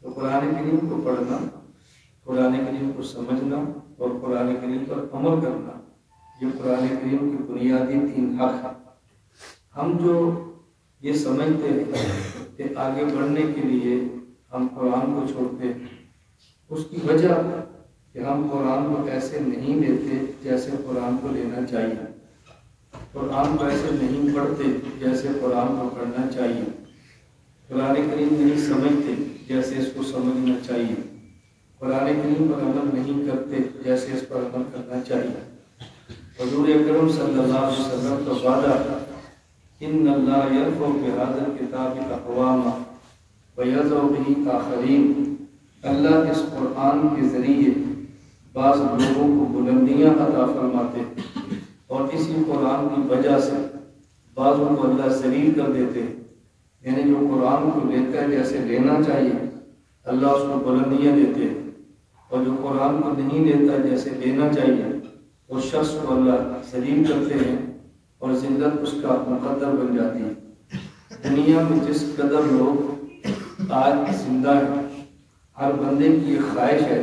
تو قرآن کریم کو پڑھنا، قرآن کریم کو سمجھنا اور قرآن کریم پر عمل کرنا، یہ قرآن کریم کی بنیادی 3 حق ہیں۔ ہم جو یہ سمجھتے ہیں کہ آگے بڑھنے کے لیے ہم قرآن کو چھوڑتے ہیں، اس کی وجہ کہ ہم قرآن کو ایسے نہیں لیتے جیسے قرآن کو لینا چاہیے، قرآن کو ایسے نہیں پڑھتے جیسے قرآن کو پڑھنا چاہیے، قرآن کریم نہیں سمجھتے جیسے اس کو سمجھنا چاہیے، قرآن کریم پر عمل نہیں کرتے جیسے اس پر عمل کرنا چاہیے۔ حضور اکرم صلی اللہ علیہ وسلم کا وعدہ، ان اللہ یرفع بہذا الکتاب اقواما ویضع بہ آخرین، اللہ اس قرآن کے ذریعے بعض لوگوں کو بلندیاں عطا فرماتے اور اسی قرآن کی وجہ سے بعضوں کو اللہ ذلیل کر دیتے، یعنی جو قرآن کو لیتا ہے جیسے لینا چاہیے اللہ اس کو بلندیاں دیتے، اور جو قرآن کو نہیں لیتا جیسے لینا چاہیے اس شخص کو اللہ ذلیل کرتے ہیں اور ذلت اس کا مقدر بن جاتی ہے۔ دنیا میں جس قدر لوگ آج زندہ ہیں، ہر بندے کی یہ خواہش ہے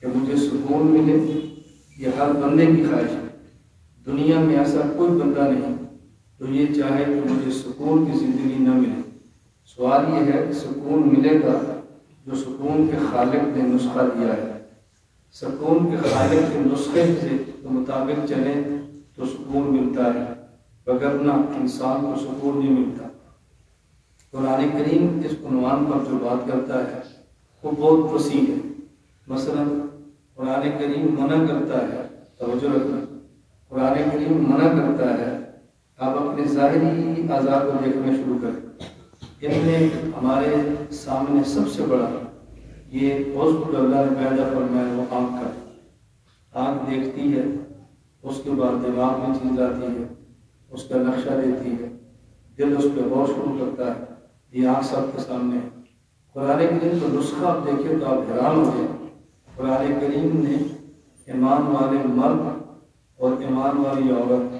کہ مجھے سکون ملے، یہ ہر بندے کی خواہش ہے۔ دنیا میں ایسا کوئی بندہ نہیں تو یہ چاہے کہ مجھے سکون کی زندگی نہ ملے۔ سوال یہ ہے کہ سکون ملے گا جو سکون کے خالق نے نسخہ دیا ہے، سکون کے خالق کے نسخے سے مطابق چلیں تو سکون ملتا ہے، وگرنہ انسان کو سکون نہیں ملتا۔ قرآن کریم اس عنوان پر جو بات کرتا ہے وہ بہت وسیع ہے۔ مثلا قرآن کریم منع کرتا ہے، توجہ رکھنا، قرآن کریم منع کرتا ہے آپ اپنے ظاہری اعضاء کو دیکھنا شروع کریں۔ ان میں ہمارے سامنے سب سے بڑا یہ عضو اللہ نے پیدا فرمایا وہ آنکھ کا۔ آنکھ دیکھتی ہے، اس کے بعد دماغ میں چیز آتی ہے، اس کا نقشہ دیتی ہے، دل اس پہ غور شروع کرتا ہے، یہ آنکھ سب کے سامنے ہے۔ قرآن کریم کا نسخہ آپ دیکھیں تو آپ حیران ہو جائیں۔ قرآن کریم نے ایمان والے مرد اور ایمان والی عورت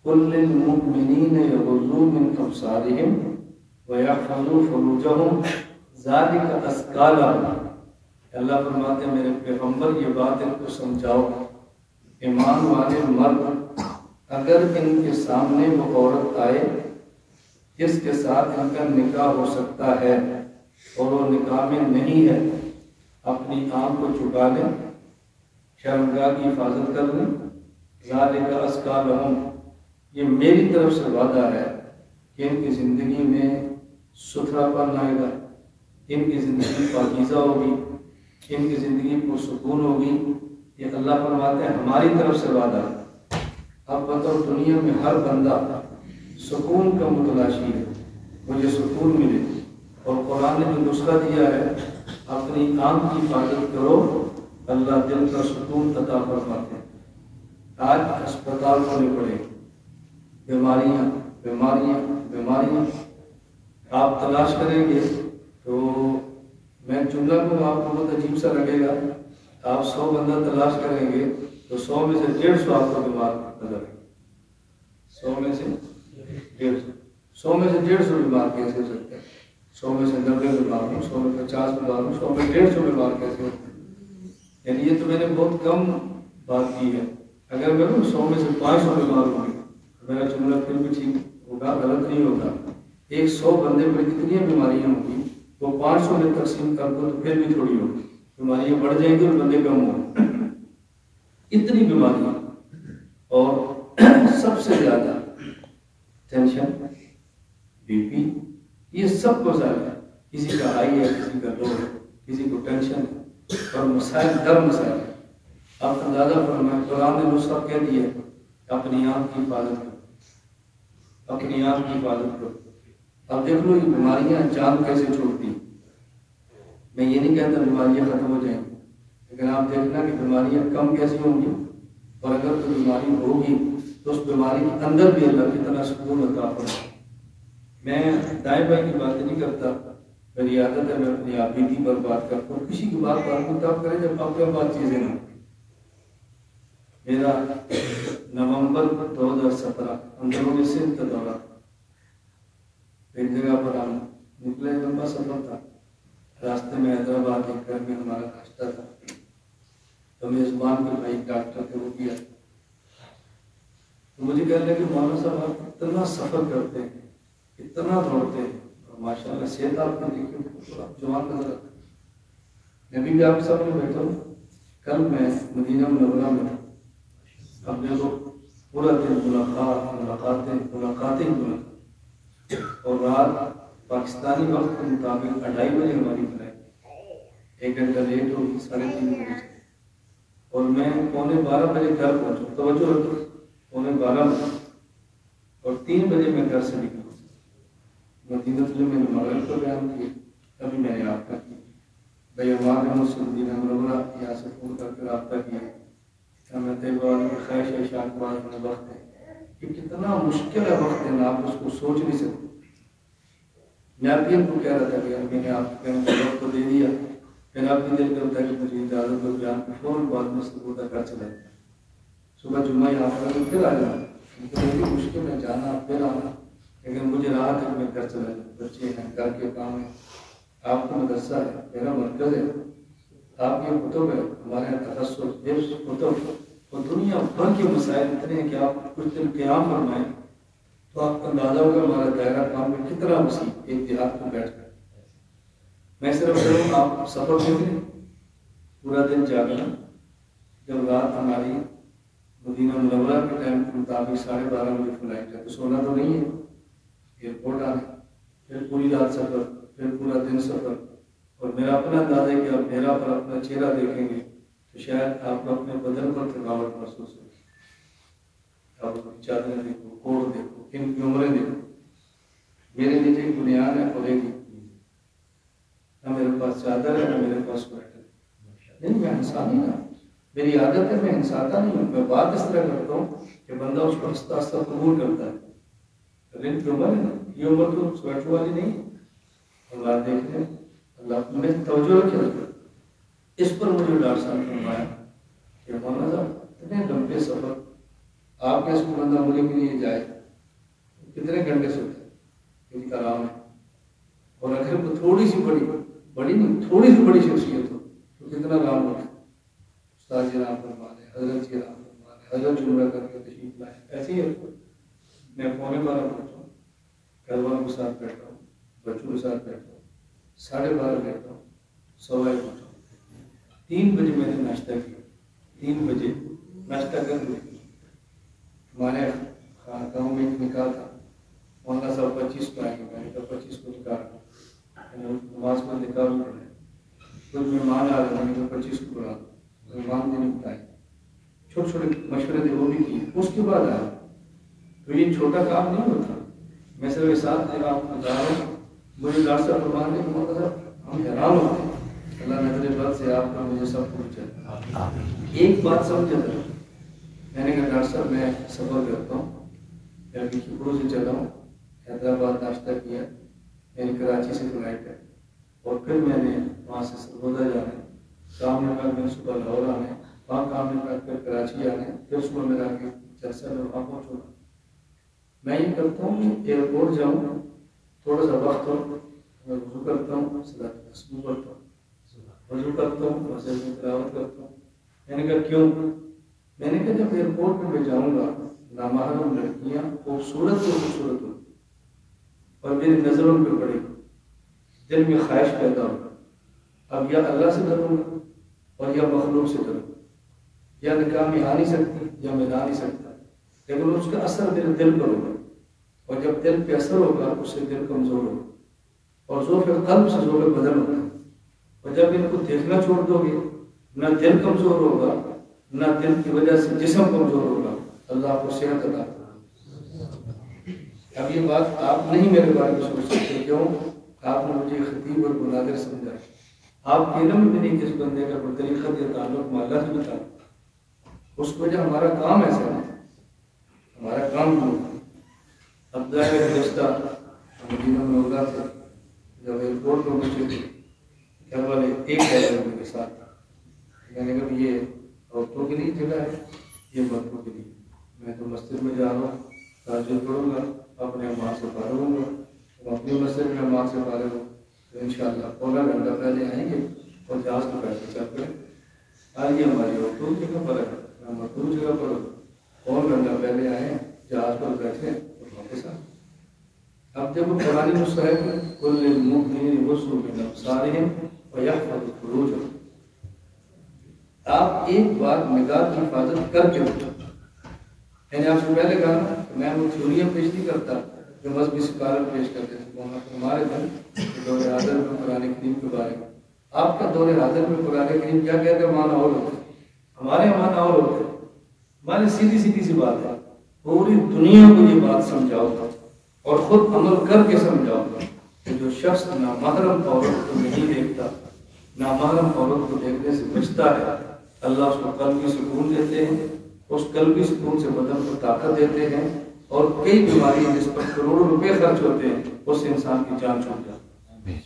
قُل لِّلْمُؤْمِنِينَ يَغُضُّوا مِنْ أَبْصَارِهِمْ وَيَحْفَظُوا فُرُوجَهُمْ ذَلِكَ أَزْكَىٰ لَهُمْ، اللہ فرماتے ہیں میرے پیغمبر یہ بات ان کو سمجھاؤ، ایمان والے مرد اگر ان کے سامنے وہ عورت آئے جس کے ساتھ ان کا نکاح ہو سکتا ہے اور وہ نکاح میں نہیں ہے، اپنی آنکھ کو چھپا لیں، شرمگاہ کی حفاظت کر لیں، ذَلِكَ أَزْكَىٰ لَهُمْ، یہ میری طرف سے وعدہ ہے کہ ان کی زندگی میں ستھرا پن آئے گا، ان کی زندگی پاکیزہ ہوگی، ان کی زندگی پرسکون ہوگی، یہ اللہ فرماتے ہیں ہماری طرف سے وعدہ ہے۔ اب بتاؤ دنیا میں ہر بندہ سکون کا متلاشی ہے، مجھے سکون ملے، اور قرآن نے جو نسخہ دیا ہے اپنی آنکھ کی حفاظت کرو، اللہ دل کا سکون عطا فرماتے ہیں۔ آج اسپتال کھولے پڑے، بیماریاں بیماریاں بیماریاں، آپ تلاش کریں گے تو میں جملہ کو آپ کو بہت عجیب سا لگے گا، آپ 100 بندہ تلاش کریں گے تو 100 میں سے 150 آپ کو بیمار نظر آئے، 100 میں سے 150، 100 میں سے 150 بیمار کیسے ہو سکتے ہیں؟ 100 میں سے 90 بیمار ہوں، 100 میں 50 بیمار ہوں، 100 میں 150 بیمار کیسے ہوتے ہیں؟ یعنی یہ تو میں نے بہت کم بات کی ہے۔ اگر میں 100 میں سے 500 بیمار ہوں گے میرا جملہ پھر بھی ٹھیک ہوگا، غلط نہیں ہوگا۔ ایک 100 بندے پر کتنی بیماریاں ہوں گی، وہ 500 میں تقسیم کر دو تو پھر بھی تھوڑی ہوگی، بیماریاں بڑھ جائیں گی اور بندے کم ہوں گے۔ اتنی بیماریاں، اور سب سے زیادہ ٹینشن، بی پی، یہ سب کو زیادہ، کسی کا ہائی ہے، کسی کا لو ہے، کسی کو ٹینشن ہے، اور مسائل در مسائل ہے۔ آپ اندازہ فرمائیں، قرآن نے نسخہ کہہ دیا ہے اپنی آنکھ کی حفاظت کرو، اپنی آنکھ کی حفاظت کرو۔ اب دیکھ لو یہ بیماریاں جان کیسے چھوڑتی، میں یہ نہیں کہتا بیماریاں ختم ہو جائیں گی، لیکن آپ دیکھنا کہ بیماریاں کم کیسی ہوں گی، اور اگر کوئی بیماری ہوگی تو اس بیماری کے اندر بھی اللہ کی طرح سکون عطا فرمائے۔ میں دائیں بائیں کی بات نہیں کرتا، میری عادت ہے میں اپنی آبیدی پر بات کرتا ہوں، کسی کی بات کروں تب کریں جب اپنے پاس چیزیں نہ۔ میرا نومبر 2017 اندرونی سندھ کا دورہ، ایک جگہ پر ہم نکلے، لمبا سفر تھا، راستے میں حیدرآباد ایک گھر میں ہمارا ناشتہ تھا، تو میزبان کے بھائی ڈاکٹر تھے، وہ بھی آئے، تو مجھے کہنے لگے کہ مولانا صاحب آپ اتنا سفر کرتے ہیں، اتنا دوڑتے ہیں، اور ماشاء اللہ صحت آپ نے دیکھی تو آپ جوان نظر آتے ہیں۔ میں بھی آپ کے سامنے بیٹھا ہوں، کل میں مدینہ منورہ میں تھا، اب دیکھو پورا دن ملاقاتیں اور رات پاکستانی وقت کے مطابق 2:30 بجے ہماری فلائٹ، 1 گھنٹہ لیٹ ہوگی، 3:30 بجے، اور میں 11:45 بجے گھر پہنچا، توجہ رکھو 11:45 بجے، اور 3 بجے میں گھر سے نکلا۔ مدینہ میں نے مغرب کو بیان کیا، ابھی میں نے آپ کا کیا، بھائی ہمارے مجھ سے مدینہ منورہ یہاں سے فون کر کے رابطہ کیا، ہمیں طیبہ کی خواہش ہے شاہ کے بعد میں وقت ہے، کہ کتنا مشکل ہے وقت دینا، آپ اس کو سوچ نہیں سکتے۔ میں آپ ان کو کہہ رہا تھا کہ میں نے آپ کو کہنے کا وقت تو دے دیا، پھر آپ کی دل کرتا ہے کہ مجھے اجازت ہو بیان کی، فوراً بعد میں سبوتا کر چلا جائے، صبح جمعہ یہاں پر پھر آ جانا، لیکن مشکل ہے جانا پھر آنا، لیکن مجھے راحت ہے کہ میں گھر چلا جاؤں، بچے ہیں، گھر کے کام ہیں، آپ کا مدرسہ ہے، میرا مرکز ہے، آپ کے کتب ہے، ہمارے یہاں تخصص حفظ کتب، اور دنیا بھر کے مسائل اتنے ہیں کہ آپ کچھ دن قیام فرمائیں تو آپ کا اندازہ ہوگا ہمارا دائرہ کام میں کتنا وسیع ایک دیہات میں بیٹھ کر۔ میں صرف کروں آپ سفر میں بھی پورا دن جاگنا، جب رات ہماری مدینہ منورہ کے ٹائم کے مطابق 12:30 بجے فلائٹ ہے، تو سونا تو نہیں ہے، ایئرپورٹ آنا، پھر پوری رات سفر، پھر پورا دن سفر، اور میرا اپنا اندازہ ہے کہ آپ میرا پر اپنا چہرہ دیکھیں گے تو شاید آپ کو اپنے بدن پر تھکاوٹ محسوس ہوگی، آپ اپنی چادریں دیکھو، کوڑ دیکھو، ان کی عمریں دیکھو، میرے نیچے ایک بنیاد ہے اور ایک نہ میرے پاس چادر ہے نہ میرے پاس سویٹر ہے، نہیں میں انسان ہی نہ، میری عادت ہے میں انساتا نہیں ہوں، میں بات اس طرح کرتا ہوں کہ بندہ اس کو ہنستا ہنستا قبول کرتا ہے، لیکن کی عمر ہے نا، یہ عمر تو سویٹر والی نہیں ہے، اللہ دیکھ لیں، اللہ میں توجہ رکھے، اس پر مجھے ڈاکٹر صاحب نے فرمایا کہ مولانا صاحب اتنے لمبے سفر آپ کے اس کو بندہ ملک کے لیے جائے کتنے گھنٹے سوتے ہیں، کیونکہ آرام ہے، اور اگر وہ تھوڑی سی بڑی نہیں تھوڑی سی بڑی شخصیت ہو تو کتنا آرام ہوتا ہے۔ استاد جی رام فرمانے، حضرت جی رام فرمانے، حضرت جمعہ کر کے تشریف لائے، ایسے ہی ہے، میں 11:45 پہنچا ہوں، گھر والوں کے ساتھ بیٹھا ہوں، بچوں کے ساتھ بیٹھا ہوں، 12:30 بیٹھا ہوں، 1:15 پہنچا ہوں، 3 بجے میں نے ناشتہ کیا، 3 بجے ناشتہ کر لیا، ہمارے خانقاہوں میں ایک نکاح تھا، مولانا صاحب 25 کو آئیں گے، میں نے کہا 25 کو نکاح نماز میں نکاح بھی پڑھے، کچھ مہمان آ رہے ہیں 25 کو پڑھا، مہمان نے نہیں بتائے، چھوٹے چھوٹے مشورے تھے وہ بھی کیے، اس کے بعد آیا، تو یہ چھوٹا کام نہیں ہوتا، میں صرف ساتھ دے آپ بتا رہا ہوں، مجھے ڈاکٹر صاحب فرمانے کہ مولانا صاحب ہم حیران ہوتے ہیں، اللہ نظر بد سے آپ کا مجھے سب کچھ ہے، ایک بات سمجھے تھا، میں نے کہا ڈاکٹر صاحب میں سفر کرتا ہوں، میں کھپرو سے چلا ہوں، حیدرآباد ناشتہ کیا، میری کراچی سے فلائٹ ہے، اور پھر میں نے وہاں سے سرگودا جانا ہے، کام میں کہا میں صبح لاہور آنا ہے، وہاں کام میں کہا پھر کراچی آنا ہے، پھر صبح میرا کے جلسہ میں وہاں پہنچوں گا، میں یہ کرتا ہوں کہ ایئرپورٹ جاؤں، تھوڑا سا وقت ہو میں وضو کرتا ہوں، صلاۃ تسبیح پڑھتا ہوں، وضو کرتا ہوں، مسجد میں تلاوت کرتا ہوں۔ میں نے کہا کیوں؟ میں نے کہا جب ایئرپورٹ پہ میں جاؤں گا نامحرم لڑکیاں خوبصورت سے خوبصورت ہوں اور میری نظروں پہ پڑے گی، دل میں خواہش پیدا ہوگا، اب یا اللہ سے ڈروں گا اور یا مخلوق سے ڈروں گا، یا نکاح میں آ نہیں سکتی یا میں آ نہیں سکتا، لیکن اس کا اثر میرے دل پر ہوگا، اور جب دل پہ اثر ہوگا اس سے دل کمزور ہوگا، اور ذوق قلب سے ذوق بدن ہوتا ہے، اور جب ان کو دیکھنا چھوڑ دو گے نہ دل کمزور ہوگا نہ دل کی وجہ سے جسم کمزور ہوگا، اللہ آپ کو صحت عطا کرے۔ اب یہ بات آپ نہیں میرے بارے میں سوچ سکتے، کیوں؟ آپ نے مجھے خطیب اور مناظر سمجھا، آپ کے علم بھی نہیں کس بندے کا کوئی طریقہ یا تعلق اللہ سے بتا، اس کی وجہ ہمارا کام ایسا ہے، ہمارا کام کیوں ہے؟ اب ظاہر گزشتہ مدینہ منورہ سے جب ایئرپورٹ پر پہنچے گھر والے ایک ڈرائیور میرے ساتھ، میں نے کہا یہ عورتوں کے لیے جگہ ہے یہ مردوں کے لیے، میں تو مسجد میں جا رہا ہوں، تہجد پڑھوں گا، اپنے ماں سے فارغ ہوں گا، اپنی مسجد میں ماں سے فارغ ہوں، تو انشاءاللہ پورا گھنٹہ پہلے آئیں گے اور جہاز کو بیٹھ کر پڑیں. آج یہ ہماری مقبول جگہ پر ہے، میں مقبول جگہ پر ہوں، پورا گھنٹہ پہلے آئیں، جہاز پر بیٹھیں اور واپس آئیں. اب جب وہ قرآن مصحف ہے کل المؤمنین یغضوا من ابصارہم ویحفظوا فروجہم، آپ ایک بار نگاہ کی حفاظت کر کے رکھیں. یعنی آپ سے پہلے کہا نا کہ میں وہ تھیوریاں پیش نہیں کرتا جو مذہبی سکالر پیش کرتے تھے. ہمارے دن دور حاضر میں قرآن کریم کے بارے میں آپ کا دور حاضر میں قرآن کریم کیا کہتے ہیں معنی اور ہوتے ہیں، ہمارے معنی اور ہوتے ہیں. ہماری سیدھی سیدھی سی بات ہے، پوری دنیا کو یہ بات سمجھاؤ گا اور خود عمل کر کے سمجھاؤ گا کہ جو شخص نامحرم عورت کو نہیں دیکھتا، نامحرم عورت کو دیکھنے سے بچتا ہے، اللہ اس کو قلبی سکون دیتے ہیں، اس قلبی سکون سے بدن کو طاقت دیتے ہیں، اور کئی بیماریاں جس پر کروڑوں روپے خرچ ہوتے ہیں اس سے انسان کی جان چھوٹ جاتی ہے.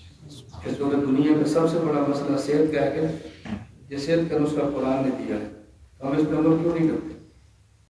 اس وقت دنیا کا سب سے بڑا مسئلہ صحت کا ہے کہ یہ صحت کا نسخہ قرآن نے دیا ہے، ہم اس پہ عمل کیوں نہیں کرتے؟